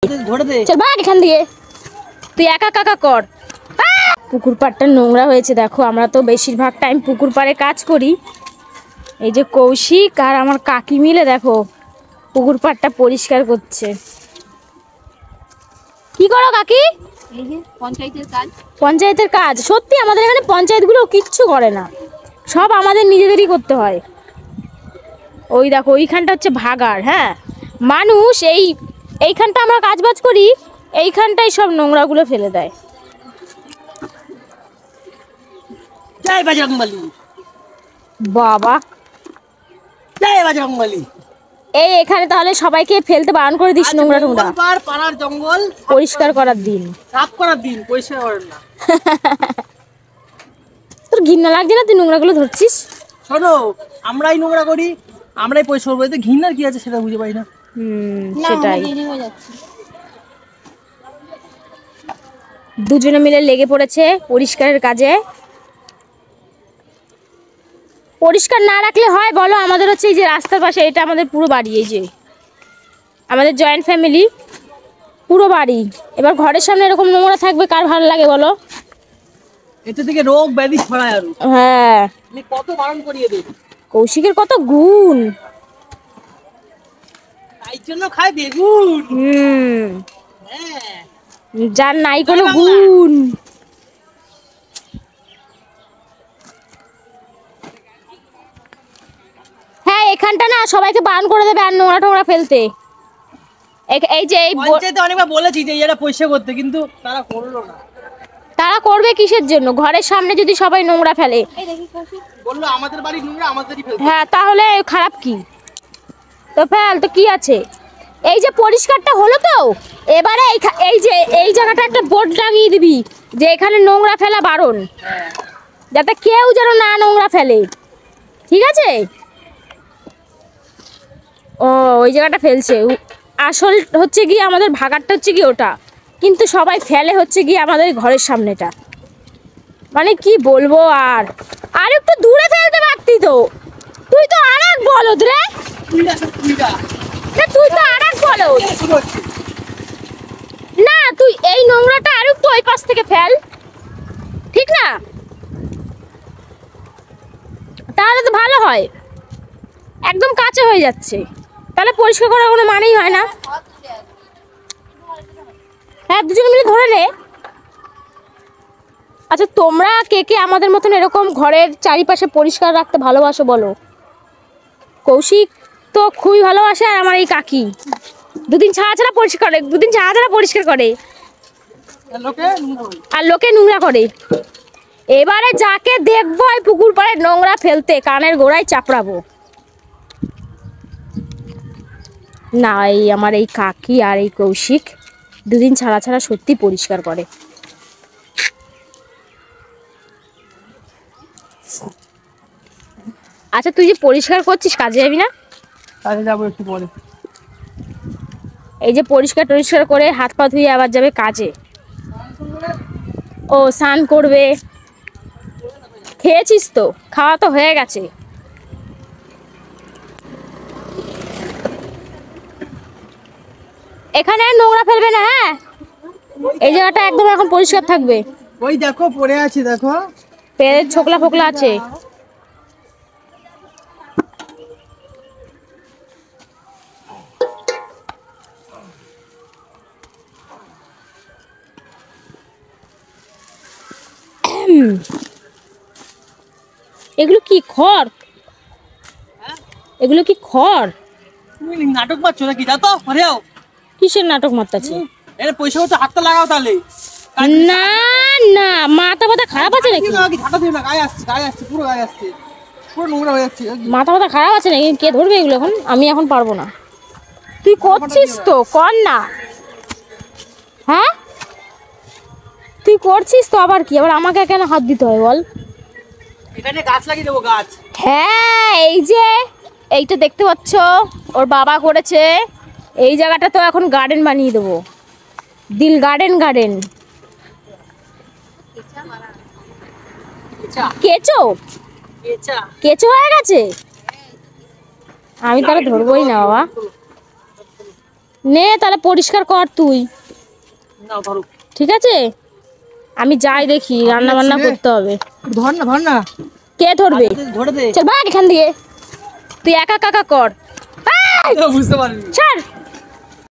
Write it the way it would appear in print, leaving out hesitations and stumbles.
चल भाग एखान दिए তুই একা কাকা কর। পুকুর পাড়টা নোংরা হয়েছে দেখো, আমরা তো বেশিরভাগ টাইম পুকুর পাড়ে কাজ করি। এই যে কৌশিক আর আমার কাকি মিলে দেখো পুকুর পাড়টা পরিষ্কার করছে। কি করো কাকি? এই যে পঞ্চায়েতের কাজ। পঞ্চায়েতের কাজ? সত্যি আমাদের এখানে পঞ্চায়েতগুলো কিচ্ছু করে না, সব আমাদের নিজেদেরই করতে হয়। ওই দেখো ওইখানটা হচ্ছে ভাগাড়। হ্যাঁ, মানুষ এইখানটা আমরা কাজ বাজ করি, এইখানটাই সব নোংরাগুলো ফেলে দেয়। জয় বজরংবলী। বাবা জয় বজরংবলী। এই এখানে তাহলে সবাইকে ফেলতে বারণ করে দিস নোংরা টোংরা। পাড়ার জঙ্গল পরিষ্কার করার দিন, সাফ করার দিন, পরিষ্কার করেন না। তোর ঘৃণা লাগছে না তুই নোংরাগুলো ধরছিস? শোনো, আমরাই নোংরা করি, আমরাই পরিষ্কার করবো, এতে ঘৃণার কি আছে সেটা বুঝে পাই না। সেটাই। দুজনে মিলে লেগে পড়েছে পরিষ্কারের কাজে। পরিষ্কার না রাখলে হয় বলো? আমাদের হচ্ছে এই যে রাস্তার পাশে, এটা আমাদের পুরো বাড়ি, এই যে আমাদের জয়েন্ট ফ্যামিলি, পুরো বাড়ি। এবার ঘরের সামনে এরকম নোংরা থাকবে, কার ভালো লাগে বলো? এতে থেকে রোগ ব্যাধি ছড়ায় আরো। হ্যাঁ, আমি কত বারণ করিয়ে দেব। কৌশিকের কত গুণ, তাই জন্য খায় বেগুন। হ্যাঁ, যার নাই কোনো গুণ। হ্যাঁ, এখানটা না সবাইকে বারণ করে দেবে আর নোংরা টোংরা ফেলতে। এই যে এই পঞ্চায়েতে অনেকবার বলেছি যে এরা পরিষ্কার করতে, কিন্তু তারা করলো না। তারা করবে কিসের জন্য? ঘরের সামনে যদি সবাই নোংরা ফেলে, বললো আমাদের বাড়ি নোংরা, আমাদেরই ফেলতে। হ্যাঁ তাহলে খারাপ কি? তো ফেল তো কি আছে? এই যে পরিষ্কারটা হলো, তো এবারে এই যে এই জায়গাটা একটা বোর্ড লাগিয়ে দিবি যে এখানে নোংরা ফেলা বারণ, যাতে কেউ যেন না নোংরা ফেলে। ঠিক আছে? ও ওই জায়গাটা ফেলছে, আসল হচ্ছে গিয়ে আমাদের ভাগাড়টা হচ্ছে কি ওটা, কিন্তু সবাই ফেলে হচ্ছে গিয়ে আমাদের ঘরের সামনেটা। মানে কি বলবো, আর একটু দূরে ফেলতে পারতি তো। তুই তো আরেক বলদ রে, তুই তো আরেক বলদ না। তুই এই নোংরাটা আর একটু ওই পাশ থেকে ফেল, ঠিক না? তাহলে তো ভালো হয়, একদম কাছে হয়ে যাচ্ছে, তাহলে পরিষ্কার করার কোনো মানেই হয় না। হ্যাঁ, দুজনে মিলে ধরে নে। আচ্ছা, তোমরা কে কে আমাদের মতন এরকম ঘরের চারিপাশে পরিষ্কার রাখতে ভালোবাসো বলো? কৌশিক তো খুবই ভালোবাসে, আর আমার এই কাকি দুদিন ছাড়া ছাড়া পরিষ্কার করে, দুদিন ছাড়া ছাড়া পরিষ্কার করে, আর লোকে নোংরা করে। এবারে যাকে দেখবো এই পুকুর পাড়ে নোংরা ফেলতে, কানের গোড়ায় চাপড়াবো। না, এই আমার এই কাকি আর এই কৌশিক দুদিন ছাড়া ছাড়া সত্যি পরিষ্কার করে। আচ্ছা, তুই যে পরিষ্কার করছিস, কাজে যাবি না? কাজে যাবো একটু পরে। এই যে পরিষ্কার টরিষ্কার করে হাত পা ধুয়ে আবার যাবে কাজে। ও স্নান করবে। খেয়েছিস তো? খাওয়া তো হয়ে গেছে। এখানে নোংরা ফেলবে না, হ্যাঁ? এই জায়গাটা একদম এখন পরিষ্কার থাকবে। ওই দেখো পড়ে আছে, দেখো পেটের ছোকলা ফোকলা আছে। এগুলো কি খড়? এগুলো কি খড়? তুমি নাটক মারছো নাকি? যা তো ঘরে যাও। কিসের নাটক মারতাছে? এর পয়সা হচ্ছে, হাতটা লাগাও তাহলে। না না, মাথা ব্যথা খারাপ আছে নাকি? ঝাঁটা দিও না, গায়ে আসছে, গায়ে আসছে, পুরো গায়ে আসছে, পুরো নোংরা হয়ে যাচ্ছে। মাথা ব্যথা খারাপ আছে নাকি? কে ধরবে এগুলো এখন? আমি এখন পারবো না। তুই করছিস তো, কর না। হ্যাঁ, তুই করছিস তো, আবার কি? আবার আমাকে কেন হাত দিতে হয় বল? এখানে গাছ লাগিয়ে দেবো, গাছ। হ্যাঁ, এই যে এইটা দেখতে পাচ্ছ, ওর বাবা করেছে। এই জায়গাটা তো এখন গার্ডেন বানিয়ে দেবো, দিল গার্ডেন। গার্ডেন কেঁচো কেঁচো হয়ে গেছে। আমি তাহলে ধরবোই না বাবা। নে তাহলে পরিষ্কার কর তুই, নাও ধরো। ঠিক আছে? আমি যাই দেখি, রান্না বান্না রে। করতে হবে। ধর না ধর না। কে ধরবে? ধরে দে। চল ভাগ এখান দিয়ে, তুই একা কাকা কর। এই, বুঝতে পারবি। ছাড়।